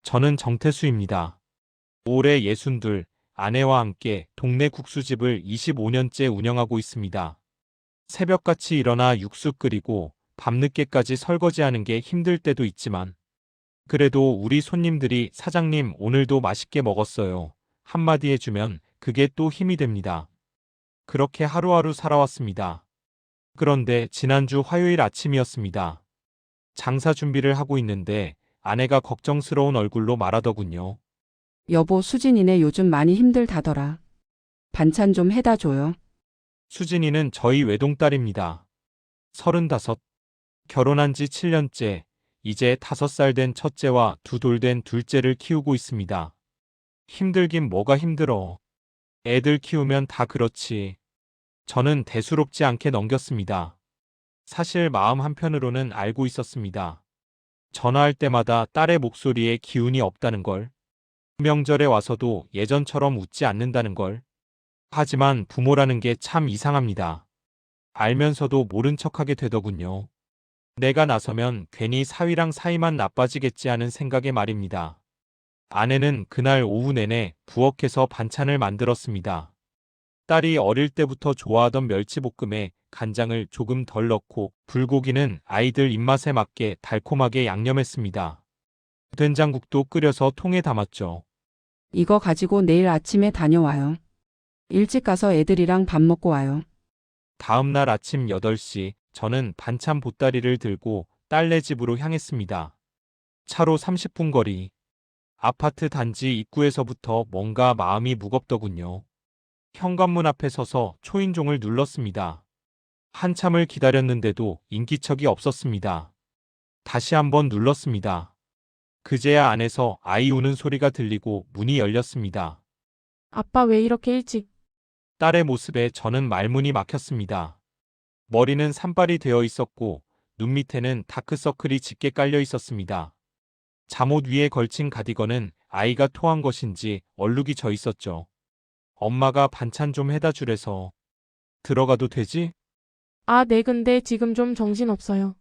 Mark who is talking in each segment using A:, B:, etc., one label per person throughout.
A: 저는 정태수입니다. 올해 62, 아내와 함께 동네 국수집을 25년째 운영하고 있습니다. 새벽같이 일어나 육수 끓이고 밤늦게까지 설거지하는 게 힘들 때도 있지만 그래도 우리 손님들이 사장님 오늘도 맛있게 먹었어요. 한마디 해주면 그게 또 힘이 됩니다. 그렇게 하루하루 살아왔습니다. 그런데 지난주 화요일 아침이었습니다. 장사 준비를 하고 있는데 아내가 걱정스러운 얼굴로 말하더군요.
B: 여보, 수진이네 요즘 많이 힘들다더라. 반찬 좀 해다 줘요.
A: 수진이는 저희 외동딸입니다. 35, 결혼한 지 7년째, 이제 5살 된 첫째와 2돌 된 둘째를 키우고 있습니다. 힘들긴 뭐가 힘들어. 애들 키우면 다 그렇지. 저는 대수롭지 않게 넘겼습니다. 사실 마음 한편으로는 알고 있었습니다. 전화할 때마다 딸의 목소리에 기운이 없다는 걸. 명절에 와서도 예전처럼 웃지 않는다는 걸. 하지만 부모라는 게 참 이상합니다. 알면서도 모른 척하게 되더군요. 내가 나서면 괜히 사위랑 사이만 나빠지겠지 하는 생각에 말입니다. 아내는 그날 오후 내내 부엌에서 반찬을 만들었습니다. 딸이 어릴 때부터 좋아하던 멸치볶음에 간장을 조금 덜 넣고 불고기는 아이들 입맛에 맞게 달콤하게 양념했습니다. 된장국도 끓여서 통에 담았죠.
B: 이거 가지고 내일 아침에 다녀와요. 일찍 가서 애들이랑 밥 먹고 와요.
A: 다음 날 아침 8시 저는 반찬 보따리를 들고 딸네 집으로 향했습니다. 차로 30분 거리. 아파트 단지 입구에서부터 뭔가 마음이 무겁더군요. 현관문 앞에 서서 초인종을 눌렀습니다. 한참을 기다렸는데도 인기척이 없었습니다. 다시 한번 눌렀습니다. 그제야 안에서 아이 우는 소리가 들리고 문이 열렸습니다.
C: 아빠 왜 이렇게 일찍?
A: 딸의 모습에 저는 말문이 막혔습니다. 머리는 산발이 되어 있었고 눈 밑에는 다크서클이 짙게 깔려 있었습니다. 잠옷 위에 걸친 가디건은 아이가 토한 것인지 얼룩이 져 있었죠. 엄마가 반찬 좀 해다 주래서. 들어가도 되지?
C: 아, 네, 근데 지금 좀 정신없어요.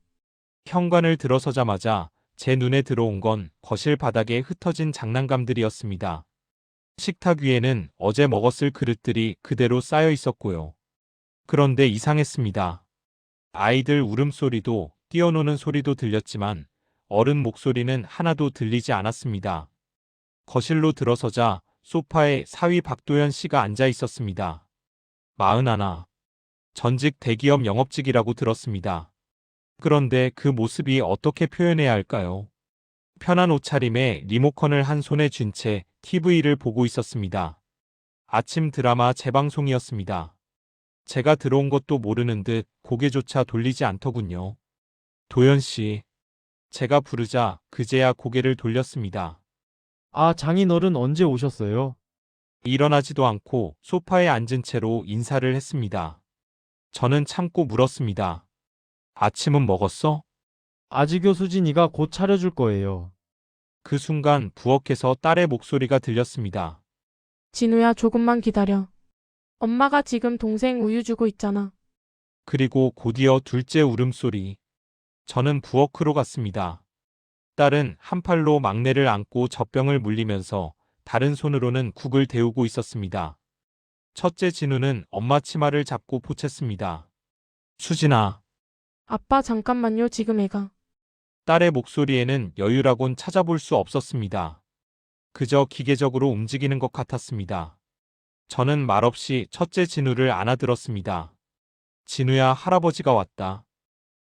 A: 현관을 들어서자마자 제 눈에 들어온 건 거실 바닥에 흩어진 장난감들이었습니다. 식탁 위에는 어제 먹었을 그릇들이 그대로 쌓여 있었고요. 그런데 이상했습니다. 아이들 울음소리도 뛰어노는 소리도 들렸지만 어른 목소리는 하나도 들리지 않았습니다. 거실로 들어서자 소파에 사위 박도연 씨가 앉아 있었습니다. 41. 전직 대기업 영업직이라고 들었습니다. 그런데 그 모습이 어떻게 표현해야 할까요? 편한 옷차림에 리모컨을 한 손에 쥔 채 TV를 보고 있었습니다. 아침 드라마 재방송이었습니다. 제가 들어온 것도 모르는 듯 고개조차 돌리지 않더군요. 도연 씨. 제가 부르자 그제야 고개를 돌렸습니다.
D: 아, 장인어른 언제 오셨어요?
A: 일어나지도 않고 소파에 앉은 채로 인사를 했습니다. 저는 참고 물었습니다. 아침은 먹었어?
D: 아직요. 수진이가 곧 차려줄 거예요.
A: 그 순간 부엌에서 딸의 목소리가 들렸습니다.
C: 진우야, 조금만 기다려. 엄마가 지금 동생 우유 주고 있잖아.
A: 그리고 곧이어 둘째 울음소리. 저는 부엌으로 갔습니다. 딸은 한 팔로 막내를 안고 젖병을 물리면서 다른 손으로는 국을 데우고 있었습니다. 첫째 진우는 엄마 치마를 잡고 포챘습니다. 수진아.
C: 아빠 잠깐만요, 지금 애가.
A: 딸의 목소리에는 여유라곤 찾아볼 수 없었습니다. 그저 기계적으로 움직이는 것 같았습니다. 저는 말없이 첫째 진우를 안아들었습니다. 진우야, 할아버지가 왔다.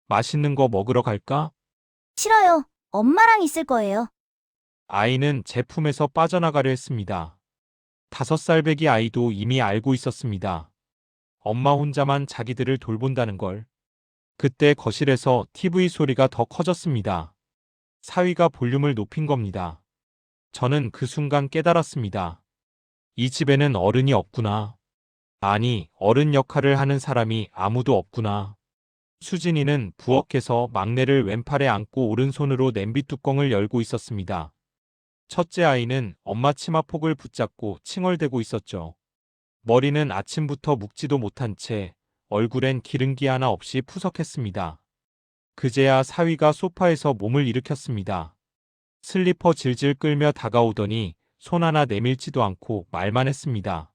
A: 맛있는 거 먹으러 갈까?
E: 싫어요. 엄마랑 있을 거예요.
A: 아이는 제 품에서 빠져나가려 했습니다. 5살 배기 아이도 이미 알고 있었습니다. 엄마 혼자만 자기들을 돌본다는 걸. 그때 거실에서 TV 소리가 더 커졌습니다. 사위가 볼륨을 높인 겁니다. 저는 그 순간 깨달았습니다. 이 집에는 어른이 없구나. 아니, 어른 역할을 하는 사람이 아무도 없구나. 수진이는 부엌에서 막내를 왼팔에 안고 오른손으로 냄비 뚜껑을 열고 있었습니다. 첫째 아이는 엄마 치마폭을 붙잡고 칭얼대고 있었죠. 머리는 아침부터 묶지도 못한 채 얼굴엔 기름기 하나 없이 푸석했습니다. 그제야 사위가 소파에서 몸을 일으켰습니다. 슬리퍼 질질 끌며 다가오더니 손 하나 내밀지도 않고 말만 했습니다.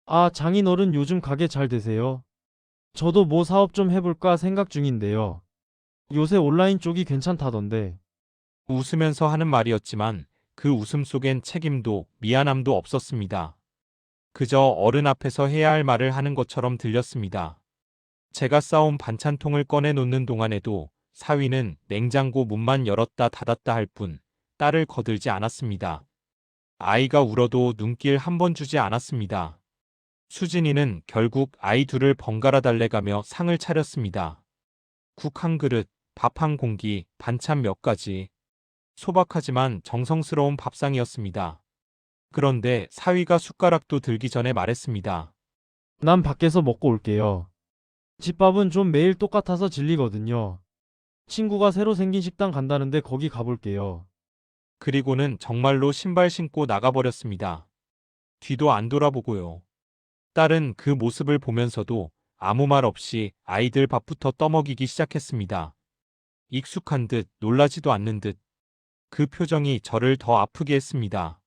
D: 아, 장인어른 요즘 가게 잘 되세요? 저도 뭐 사업 좀 해볼까 생각 중인데요. 요새 온라인 쪽이 괜찮다던데.
A: 웃으면서 하는 말이었지만 그 웃음 속엔 책임도 미안함도 없었습니다. 그저 어른 앞에서 해야 할 말을 하는 것처럼 들렸습니다. 제가 싸온 반찬통을 꺼내 놓는 동안에도 사위는 냉장고 문만 열었다 닫았다 할 뿐 딸을 거들지 않았습니다. 아이가 울어도 눈길 한 번 주지 않았습니다. 수진이는 결국 아이 둘을 번갈아 달래가며 상을 차렸습니다. 국 한 그릇, 밥 한 공기, 반찬 몇 가지. 소박하지만 정성스러운 밥상이었습니다. 그런데 사위가 숟가락도 들기 전에 말했습니다.
D: 난 밖에서 먹고 올게요. 집밥은 좀 매일 똑같아서 질리거든요. 친구가 새로 생긴 식당 간다는데 거기 가볼게요.
A: 그리고는 정말로 신발 신고 나가버렸습니다. 뒤도 안 돌아보고요. 딸은 그 모습을 보면서도 아무 말 없이 아이들 밥부터 떠먹이기 시작했습니다. 익숙한 듯 놀라지도 않는 듯 그 표정이 저를 더 아프게 했습니다.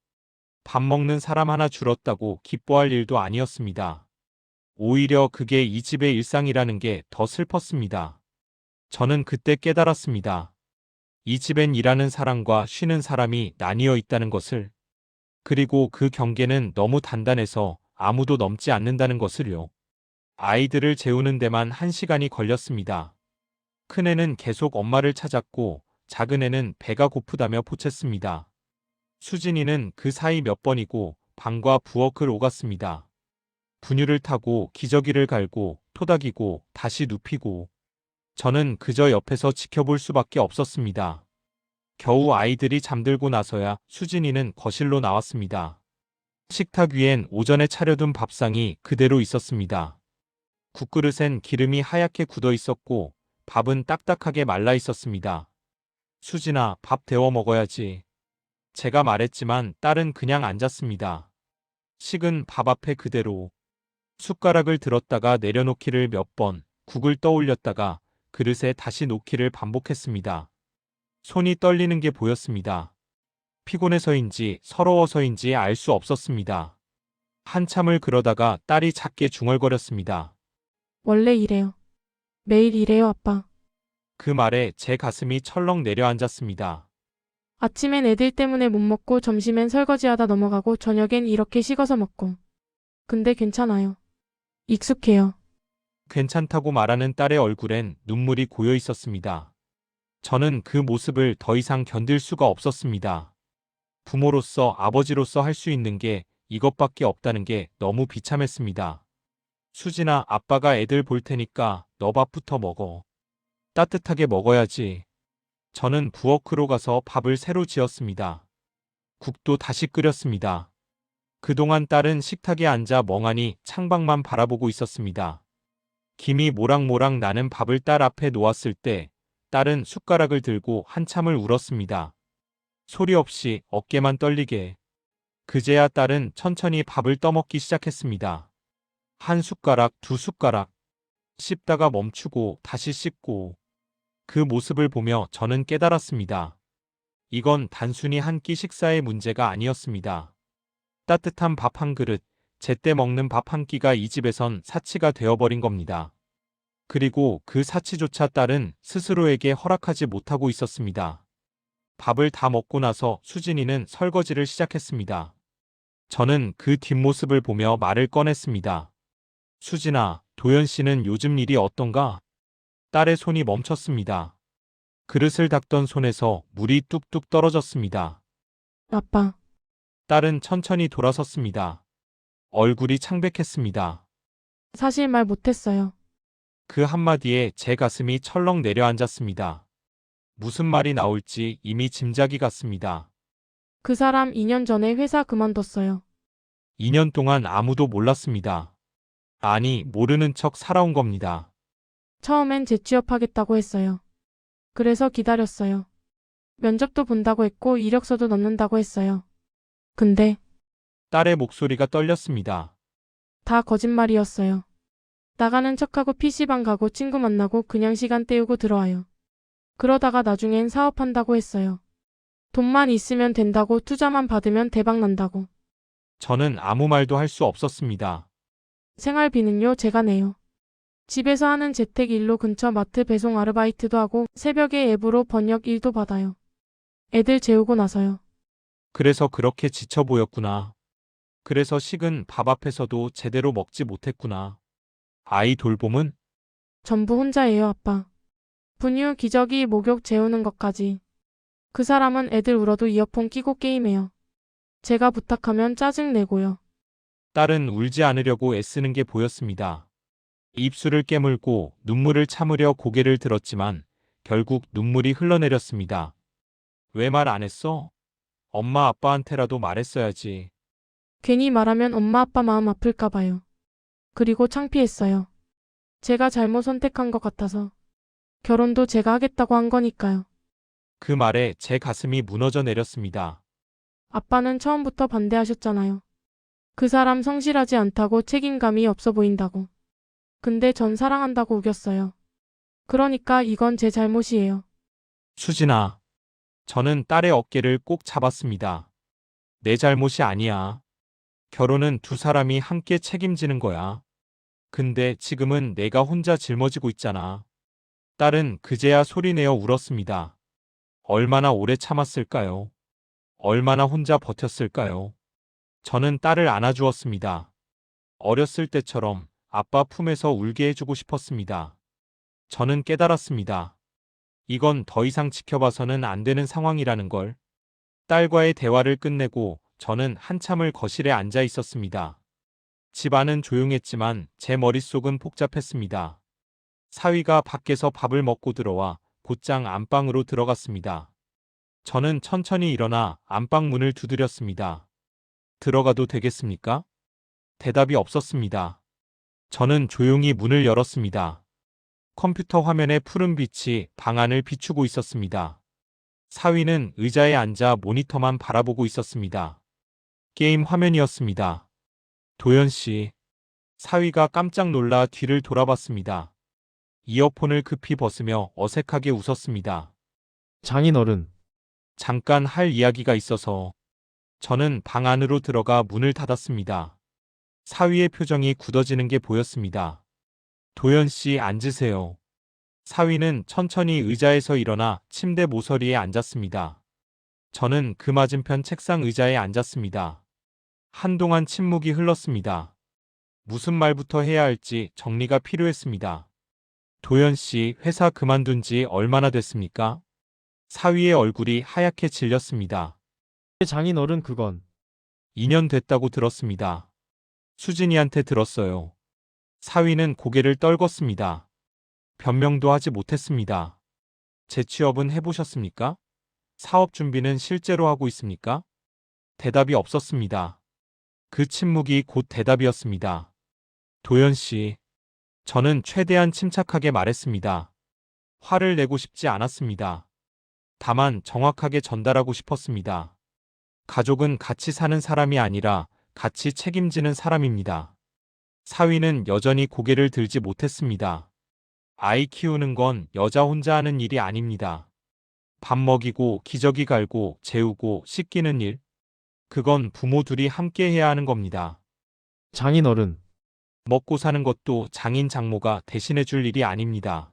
A: 밥 먹는 사람 하나 줄었다고 기뻐할 일도 아니었습니다. 오히려 그게 이 집의 일상이라는 게 더 슬펐습니다. 저는 그때 깨달았습니다. 이 집엔 일하는 사람과 쉬는 사람이 나뉘어 있다는 것을, 그리고 그 경계는 너무 단단해서 아무도 넘지 않는다는 것을요. 아이들을 재우는 데만 1시간이 걸렸습니다. 큰애는 계속 엄마를 찾았고 작은애는 배가 고프다며 포챘습니다. 수진이는 그 사이 몇 번이고 방과 부엌을 오갔습니다. 분유를 타고 기저귀를 갈고 토닥이고 다시 눕히고 저는 그저 옆에서 지켜볼 수밖에 없었습니다. 겨우 아이들이 잠들고 나서야 수진이는 거실로 나왔습니다. 식탁 위엔 오전에 차려둔 밥상이 그대로 있었습니다. 국그릇엔 기름이 하얗게 굳어 있었고 밥은 딱딱하게 말라 있었습니다. 수진아, 밥 데워 먹어야지. 제가 말했지만 딸은 그냥 앉았습니다. 식은 밥 앞에 그대로. 숟가락을 들었다가 내려놓기를 몇 번, 국을 떠올렸다가 그릇에 다시 놓기를 반복했습니다. 손이 떨리는 게 보였습니다. 피곤해서인지 서러워서인지 알 수 없었습니다. 한참을 그러다가 딸이 작게 중얼거렸습니다.
C: 원래 이래요. 매일 이래요, 아빠.
A: 그 말에 제 가슴이 철렁 내려앉았습니다.
C: 아침엔 애들 때문에 못 먹고 점심엔 설거지하다 넘어가고 저녁엔 이렇게 식어서 먹고. 근데 괜찮아요. 익숙해요.
A: 괜찮다고 말하는 딸의 얼굴엔 눈물이 고여 있었습니다. 저는 그 모습을 더 이상 견딜 수가 없었습니다. 부모로서 아버지로서 할 수 있는 게 이것밖에 없다는 게 너무 비참했습니다. 수진아, 아빠가 애들 볼 테니까 너 밥부터 먹어. 따뜻하게 먹어야지. 저는 부엌으로 가서 밥을 새로 지었습니다. 국도 다시 끓였습니다. 그동안 딸은 식탁에 앉아 멍하니 창밖만 바라보고 있었습니다. 김이 모락모락 나는 밥을 딸 앞에 놓았을 때 딸은 숟가락을 들고 한참을 울었습니다. 소리 없이 어깨만 떨리게. 그제야 딸은 천천히 밥을 떠먹기 시작했습니다. 한 숟가락, 두 숟가락. 씹다가 멈추고 다시 씹고. 그 모습을 보며 저는 깨달았습니다. 이건 단순히 한 끼 식사의 문제가 아니었습니다. 따뜻한 밥 한 그릇, 제때 먹는 밥 한 끼가 이 집에선 사치가 되어버린 겁니다. 그리고 그 사치조차 딸은 스스로에게 허락하지 못하고 있었습니다. 밥을 다 먹고 나서 수진이는 설거지를 시작했습니다. 저는 그 뒷모습을 보며 말을 꺼냈습니다. 수진아, 도연 씨는 요즘 일이 어떤가? 딸의 손이 멈췄습니다. 그릇을 닦던 손에서 물이 뚝뚝 떨어졌습니다.
C: 아빠,
A: 딸은 천천히 돌아섰습니다. 얼굴이 창백했습니다.
C: 사실 말 못했어요.
A: 그 한마디에 제 가슴이 철렁 내려앉았습니다. 무슨 말이 나올지 이미 짐작이 갔습니다.
C: 그 사람 2년 전에 회사 그만뒀어요.
A: 2년 동안 아무도 몰랐습니다. 아니, 모르는 척 살아온 겁니다.
C: 처음엔 재취업하겠다고 했어요. 그래서 기다렸어요. 면접도 본다고 했고 이력서도 넣는다고 했어요. 근데
A: 딸의 목소리가 떨렸습니다.
C: 다 거짓말이었어요. 나가는 척하고 PC방 가고 친구 만나고 그냥 시간 때우고 들어와요. 그러다가 나중엔 사업한다고 했어요. 돈만 있으면 된다고 투자만 받으면 대박 난다고.
A: 저는 아무 말도 할 수 없었습니다.
C: 생활비는요, 제가 내요. 집에서 하는 재택 일로 근처 마트 배송 아르바이트도 하고 새벽에 앱으로 번역 일도 받아요. 애들 재우고 나서요.
A: 그래서 그렇게 지쳐 보였구나. 그래서 식은 밥 앞에서도 제대로 먹지 못했구나. 아이 돌봄은?
C: 전부 혼자예요, 아빠. 분유, 기저귀, 목욕 재우는 것까지. 그 사람은 애들 울어도 이어폰 끼고 게임해요. 제가 부탁하면 짜증내고요.
A: 딸은 울지 않으려고 애쓰는 게 보였습니다. 입술을 깨물고 눈물을 참으려 고개를 들었지만 결국 눈물이 흘러내렸습니다. 왜 말 안 했어? 엄마 아빠한테라도 말했어야지.
C: 괜히 말하면 엄마 아빠 마음 아플까 봐요. 그리고 창피했어요. 제가 잘못 선택한 것 같아서. 결혼도 제가 하겠다고 한 거니까요.
A: 그 말에 제 가슴이 무너져 내렸습니다.
C: 아빠는 처음부터 반대하셨잖아요. 그 사람 성실하지 않다고 책임감이 없어 보인다고. 근데 전 사랑한다고 우겼어요. 그러니까 이건 제 잘못이에요.
A: 수진아. 저는 딸의 어깨를 꼭 잡았습니다. 내 잘못이 아니야. 결혼은 두 사람이 함께 책임지는 거야. 근데 지금은 내가 혼자 짊어지고 있잖아. 딸은 그제야 소리내어 울었습니다. 얼마나 오래 참았을까요? 얼마나 혼자 버텼을까요? 저는 딸을 안아주었습니다. 어렸을 때처럼 아빠 품에서 울게 해주고 싶었습니다. 저는 깨달았습니다. 이건 더 이상 지켜봐서는 안 되는 상황이라는 걸. 딸과의 대화를 끝내고 저는 한참을 거실에 앉아 있었습니다. 집 안은 조용했지만 제 머릿속은 복잡했습니다. 사위가 밖에서 밥을 먹고 들어와 곧장 안방으로 들어갔습니다. 저는 천천히 일어나 안방 문을 두드렸습니다. 들어가도 되겠습니까? 대답이 없었습니다. 저는 조용히 문을 열었습니다. 컴퓨터 화면의 푸른 빛이 방 안을 비추고 있었습니다. 사위는 의자에 앉아 모니터만 바라보고 있었습니다. 게임 화면이었습니다. 도연 씨. 사위가 깜짝 놀라 뒤를 돌아봤습니다. 이어폰을 급히 벗으며 어색하게 웃었습니다.
D: 장인어른,
A: 잠깐 할 이야기가 있어서. 저는 방 안으로 들어가 문을 닫았습니다. 사위의 표정이 굳어지는 게 보였습니다. 도연 씨 앉으세요. 사위는 천천히 의자에서 일어나 침대 모서리에 앉았습니다. 저는 그 맞은편 책상 의자에 앉았습니다. 한동안 침묵이 흘렀습니다. 무슨 말부터 해야 할지 정리가 필요했습니다. 도연 씨 회사 그만둔 지 얼마나 됐습니까? 사위의 얼굴이 하얗게 질렸습니다.
D: 장인어른 그건
A: 2년 됐다고 들었습니다. 수진이한테 들었어요. 사위는 고개를 떨궜습니다. 변명도 하지 못했습니다. 재취업은 해보셨습니까? 사업 준비는 실제로 하고 있습니까? 대답이 없었습니다. 그 침묵이 곧 대답이었습니다. 도연 씨. 저는 최대한 침착하게 말했습니다. 화를 내고 싶지 않았습니다. 다만 정확하게 전달하고 싶었습니다. 가족은 같이 사는 사람이 아니라 같이 책임지는 사람입니다. 사위는 여전히 고개를 들지 못했습니다. 아이 키우는 건 여자 혼자 하는 일이 아닙니다. 밥 먹이고 기저귀 갈고 재우고 씻기는 일. 그건 부모 둘이 함께 해야 하는 겁니다.
D: 장인어른,
A: 먹고 사는 것도 장인 장모가 대신해 줄 일이 아닙니다.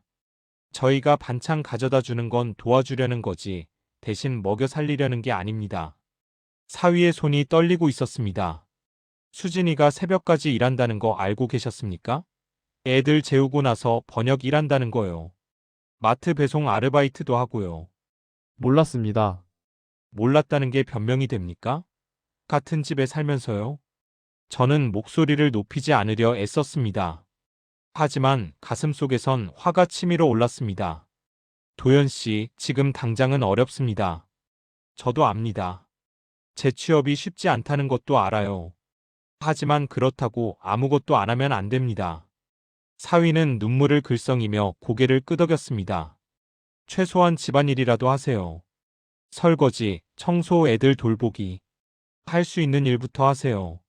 A: 저희가 반찬 가져다 주는 건 도와주려는 거지 대신 먹여 살리려는 게 아닙니다. 사위의 손이 떨리고 있었습니다. 수진이가 새벽까지 일한다는 거 알고 계셨습니까? 애들 재우고 나서 번역 일한다는 거요. 마트 배송 아르바이트도 하고요.
D: 몰랐습니다.
A: 몰랐다는 게 변명이 됩니까? 같은 집에 살면서요. 저는 목소리를 높이지 않으려 애썼습니다. 하지만 가슴속에선 화가 치밀어 올랐습니다. 도연 씨, 지금 당장은 어렵습니다. 저도 압니다. 재취업이 쉽지 않다는 것도 알아요. 하지만 그렇다고 아무것도 안 하면 안 됩니다. 사위는 눈물을 글썽이며 고개를 끄덕였습니다. 최소한 집안일이라도 하세요. 설거지, 청소, 애들 돌보기. 할 수 있는 일부터 하세요.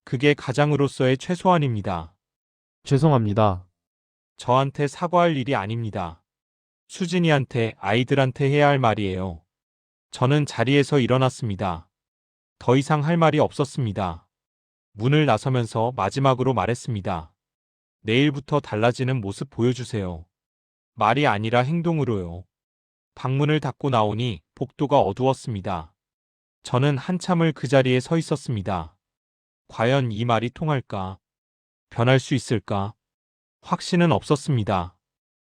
A: 그게 가장으로서의 최소한입니다.
D: 죄송합니다.
A: 저한테 사과할 일이 아닙니다. 수진이한테, 아이들한테 해야 할 말이에요. 저는 자리에서 일어났습니다. 더 이상 할 말이 없었습니다. 문을 나서면서 마지막으로 말했습니다. 내일부터 달라지는 모습 보여주세요. 말이 아니라 행동으로요. 방문을 닫고 나오니 복도가 어두웠습니다. 저는 한참을 그 자리에 서 있었습니다. 과연 이 말이 통할까? 변할 수 있을까? 확신은 없었습니다.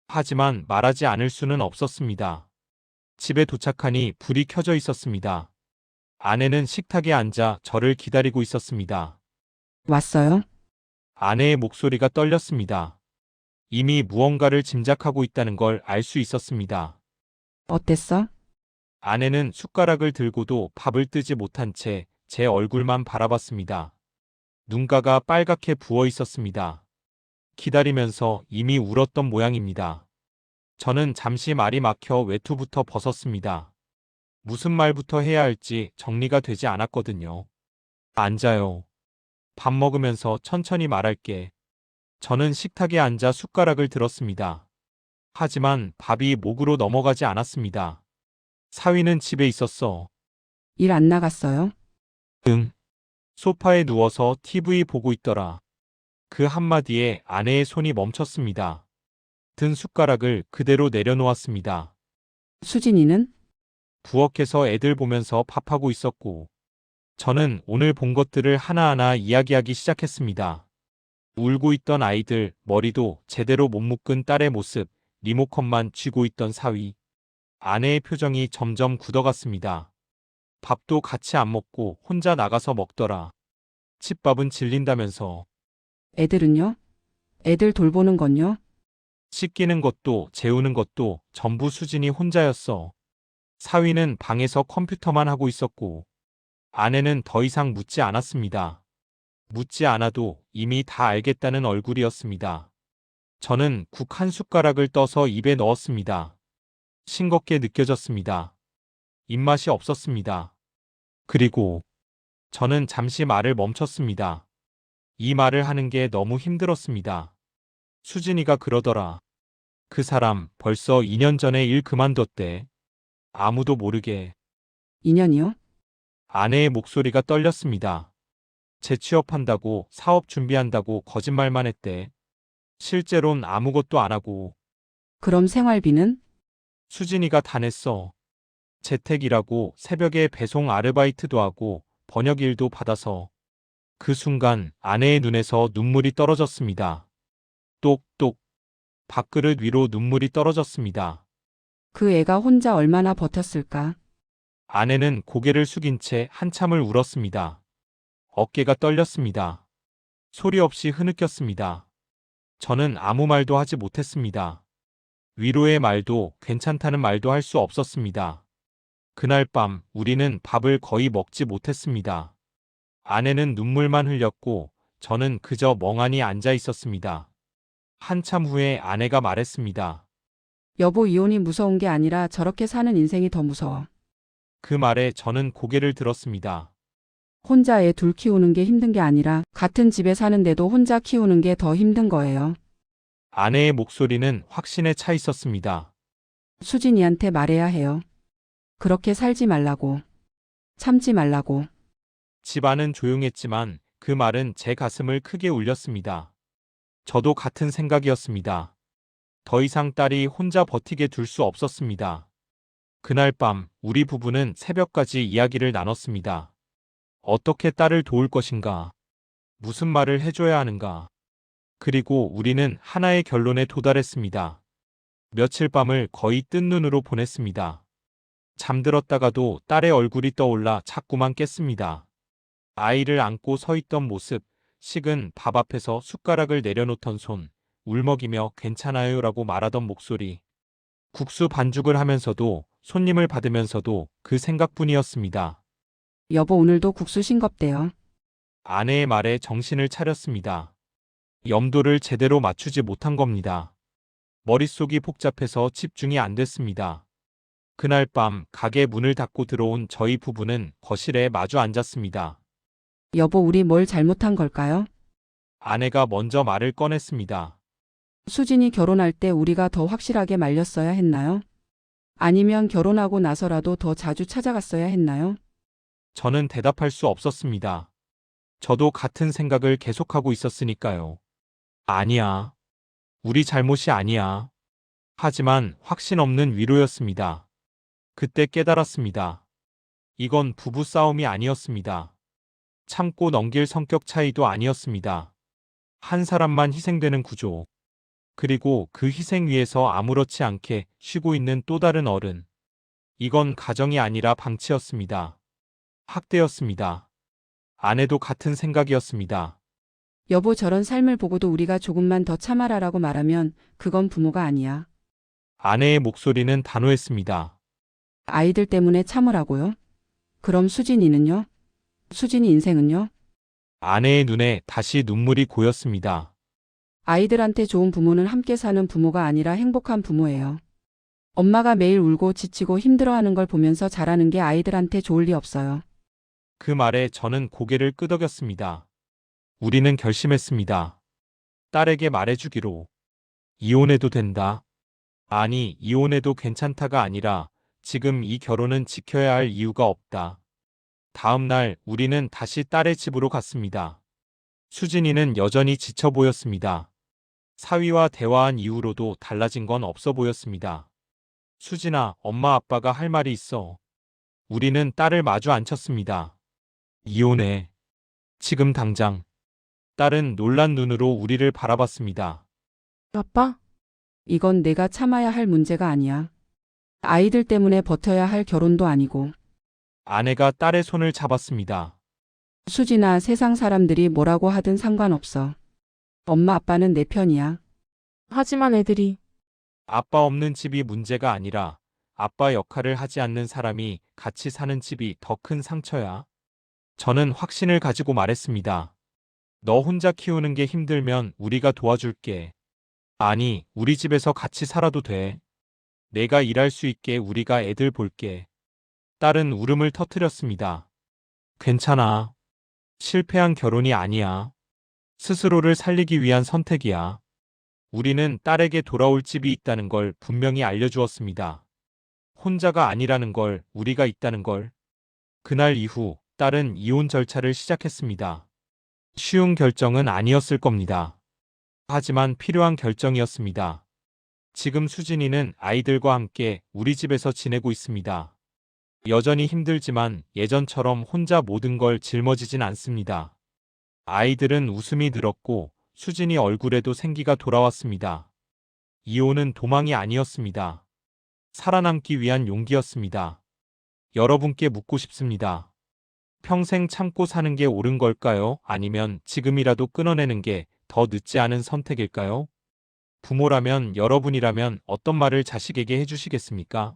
A: 하지만 말하지 않을 수는 없었습니다. 집에 도착하니 불이 켜져 있었습니다. 아내는 식탁에 앉아 저를 기다리고 있었습니다.
B: 왔어요?
A: 아내의 목소리가 떨렸습니다. 이미 무언가를 짐작하고 있다는 걸 알 수 있었습니다.
B: 어땠어?
A: 아내는 숟가락을 들고도 밥을 뜨지 못한 채 제 얼굴만 바라봤습니다. 눈가가 빨갛게 부어 있었습니다. 기다리면서 이미 울었던 모양입니다. 저는 잠시 말이 막혀 외투부터 벗었습니다. 무슨 말부터 해야 할지 정리가 되지 않았거든요. 앉아요. 밥 먹으면서 천천히 말할게. 저는 식탁에 앉아 숟가락을 들었습니다. 하지만 밥이 목으로 넘어가지 않았습니다. 사위는 집에 있었어.
B: 일 안 나갔어요?
A: 응. 소파에 누워서 TV 보고 있더라. 그 한마디에 아내의 손이 멈췄습니다. 든 숟가락을 그대로 내려놓았습니다.
B: 수진이는?
A: 부엌에서 애들 보면서 밥하고 있었고, 저는 오늘 본 것들을 하나하나 이야기하기 시작했습니다. 울고 있던 아이들, 머리도 제대로 못 묶은 딸의 모습, 리모컨만 쥐고 있던 사위. 아내의 표정이 점점 굳어갔습니다. 밥도 같이 안 먹고 혼자 나가서 먹더라. 집밥은 질린다면서.
B: 애들은요? 애들 돌보는 건요?
A: 씻기는 것도 재우는 것도 전부 수진이 혼자였어. 사위는 방에서 컴퓨터만 하고 있었고, 아내는 더 이상 묻지 않았습니다. 묻지 않아도 이미 다 알겠다는 얼굴이었습니다. 저는 국 한 숟가락을 떠서 입에 넣었습니다. 싱겁게 느껴졌습니다. 입맛이 없었습니다. 그리고 저는 잠시 말을 멈췄습니다. 이 말을 하는 게 너무 힘들었습니다. 수진이가 그러더라. 그 사람 벌써 2년 전에 일 그만뒀대. 아무도 모르게.
B: 2년이요?
A: 아내의 목소리가 떨렸습니다. 재취업한다고 사업 준비한다고 거짓말만 했대. 실제론 아무것도 안 하고.
B: 그럼 생활비는?
A: 수진이가 다 냈어. 재택이라고 새벽에 배송 아르바이트도 하고 번역 일도 받아서. 그 순간 아내의 눈에서 눈물이 떨어졌습니다. 똑똑. 밥그릇 위로 눈물이 떨어졌습니다.
B: 그 애가 혼자 얼마나 버텼을까?
A: 아내는 고개를 숙인 채 한참을 울었습니다. 어깨가 떨렸습니다. 소리 없이 흐느꼈습니다. 저는 아무 말도 하지 못했습니다. 위로의 말도 괜찮다는 말도 할 수 없었습니다. 그날 밤 우리는 밥을 거의 먹지 못했습니다. 아내는 눈물만 흘렸고 저는 그저 멍하니 앉아 있었습니다. 한참 후에 아내가 말했습니다.
B: 여보, 이혼이 무서운 게 아니라 저렇게 사는 인생이 더 무서워.
A: 그 말에 저는 고개를 들었습니다.
B: 혼자 애 둘 키우는 게 힘든 게 아니라 같은 집에 사는데도 혼자 키우는 게 더 힘든 거예요.
A: 아내의 목소리는 확신에 차 있었습니다.
B: 수진이한테 말해야 해요. 그렇게 살지 말라고. 참지 말라고.
A: 집안은 조용했지만 그 말은 제 가슴을 크게 울렸습니다. 저도 같은 생각이었습니다. 더 이상 딸이 혼자 버티게 둘 수 없었습니다. 그날 밤 우리 부부는 새벽까지 이야기를 나눴습니다. 어떻게 딸을 도울 것인가? 무슨 말을 해줘야 하는가? 그리고 우리는 하나의 결론에 도달했습니다. 며칠 밤을 거의 뜬 눈으로 보냈습니다. 잠들었다가도 딸의 얼굴이 떠올라 자꾸만 깼습니다. 아이를 안고 서 있던 모습, 식은 밥 앞에서 숟가락을 내려놓던 손, 울먹이며 괜찮아요라고 말하던 목소리. 국수 반죽을 하면서도 손님을 받으면서도 그 생각뿐이었습니다.
B: 여보, 오늘도 국수 싱겁대요.
A: 아내의 말에 정신을 차렸습니다. 염도를 제대로 맞추지 못한 겁니다. 머릿속이 복잡해서 집중이 안 됐습니다. 그날 밤 가게 문을 닫고 들어온 저희 부부는 거실에 마주 앉았습니다.
B: 여보, 우리 뭘 잘못한 걸까요?
A: 아내가 먼저 말을 꺼냈습니다.
B: 수진이 결혼할 때 우리가 더 확실하게 말렸어야 했나요? 아니면 결혼하고 나서라도 더 자주 찾아갔어야 했나요?
A: 저는 대답할 수 없었습니다. 저도 같은 생각을 계속하고 있었으니까요. 아니야. 우리 잘못이 아니야. 하지만 확신 없는 위로였습니다. 그때 깨달았습니다. 이건 부부 싸움이 아니었습니다. 참고 넘길 성격 차이도 아니었습니다. 한 사람만 희생되는 구조. 그리고 그 희생 위에서 아무렇지 않게 쉬고 있는 또 다른 어른. 이건 가정이 아니라 방치였습니다. 학대였습니다. 아내도 같은 생각이었습니다.
B: 여보, 저런 삶을 보고도 우리가 조금만 더 참아라라고 말하면 그건 부모가 아니야.
A: 아내의 목소리는 단호했습니다.
B: 아이들 때문에 참으라고요? 그럼 수진이는요? 수진이 인생은요?
A: 아내의 눈에 다시 눈물이 고였습니다.
B: 아이들한테 좋은 부모는 함께 사는 부모가 아니라 행복한 부모예요. 엄마가 매일 울고 지치고 힘들어하는 걸 보면서 자라는 게 아이들한테 좋을 리 없어요.
A: 그 말에 저는 고개를 끄덕였습니다. 우리는 결심했습니다. 딸에게 말해주기로. 이혼해도 된다. 아니, 이혼해도 괜찮다가 아니라 지금 이 결혼은 지켜야 할 이유가 없다. 다음 날 우리는 다시 딸의 집으로 갔습니다. 수진이는 여전히 지쳐 보였습니다. 사위와 대화한 이후로도 달라진 건 없어 보였습니다. 수진아, 엄마 아빠가 할 말이 있어. 우리는 딸을 마주 앉혔습니다. 이혼해. 지금 당장. 딸은 놀란 눈으로 우리를 바라봤습니다.
C: 아빠?
B: 이건 내가 참아야 할 문제가 아니야. 아이들 때문에 버텨야 할 결혼도 아니고.
A: 아내가 딸의 손을 잡았습니다.
B: 수진아, 세상 사람들이 뭐라고 하든 상관없어. 엄마 아빠는 내 편이야.
C: 하지만 애들이
A: 아빠 없는 집이 문제가 아니라 아빠 역할을 하지 않는 사람이 같이 사는 집이 더 큰 상처야. 저는 확신을 가지고 말했습니다. 너 혼자 키우는 게 힘들면 우리가 도와줄게. 아니, 우리 집에서 같이 살아도 돼. 내가 일할 수 있게 우리가 애들 볼게. 딸은 울음을 터뜨렸습니다. 괜찮아. 실패한 결혼이 아니야. 스스로를 살리기 위한 선택이야. 우리는 딸에게 돌아올 집이 있다는 걸 분명히 알려주었습니다. 혼자가 아니라는 걸, 우리가 있다는 걸. 그날 이후 딸은 이혼 절차를 시작했습니다. 쉬운 결정은 아니었을 겁니다. 하지만 필요한 결정이었습니다. 지금 수진이는 아이들과 함께 우리 집에서 지내고 있습니다. 여전히 힘들지만 예전처럼 혼자 모든 걸 짊어지진 않습니다. 아이들은 웃음이 늘었고 수진이 얼굴에도 생기가 돌아왔습니다. 이혼은 도망이 아니었습니다. 살아남기 위한 용기였습니다. 여러분께 묻고 싶습니다. 평생 참고 사는 게 옳은 걸까요? 아니면 지금이라도 끊어내는 게 더 늦지 않은 선택일까요? 부모라면, 여러분이라면 어떤 말을 자식에게 해주시겠습니까?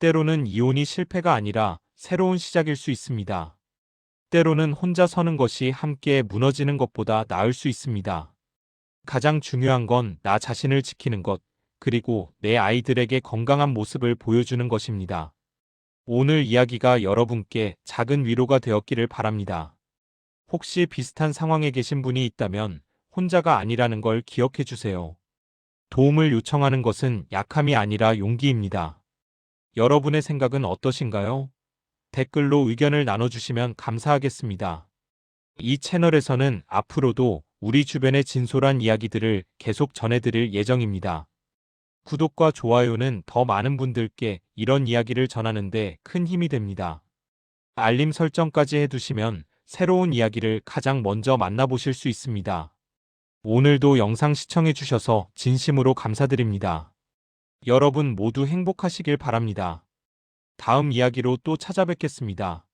A: 때로는 이혼이 실패가 아니라 새로운 시작일 수 있습니다. 때로는 혼자 서는 것이 함께 무너지는 것보다 나을 수 있습니다. 가장 중요한 건 나 자신을 지키는 것, 그리고 내 아이들에게 건강한 모습을 보여주는 것입니다. 오늘 이야기가 여러분께 작은 위로가 되었기를 바랍니다. 혹시 비슷한 상황에 계신 분이 있다면 혼자가 아니라는 걸 기억해 주세요. 도움을 요청하는 것은 약함이 아니라 용기입니다. 여러분의 생각은 어떠신가요? 댓글로 의견을 나눠주시면 감사하겠습니다. 이 채널에서는 앞으로도 우리 주변의 진솔한 이야기들을 계속 전해드릴 예정입니다. 구독과 좋아요는 더 많은 분들께 이런 이야기를 전하는데 큰 힘이 됩니다. 알림 설정까지 해두시면 새로운 이야기를 가장 먼저 만나보실 수 있습니다. 오늘도 영상 시청해주셔서 진심으로 감사드립니다. 여러분 모두 행복하시길 바랍니다. 다음 이야기로 또 찾아뵙겠습니다.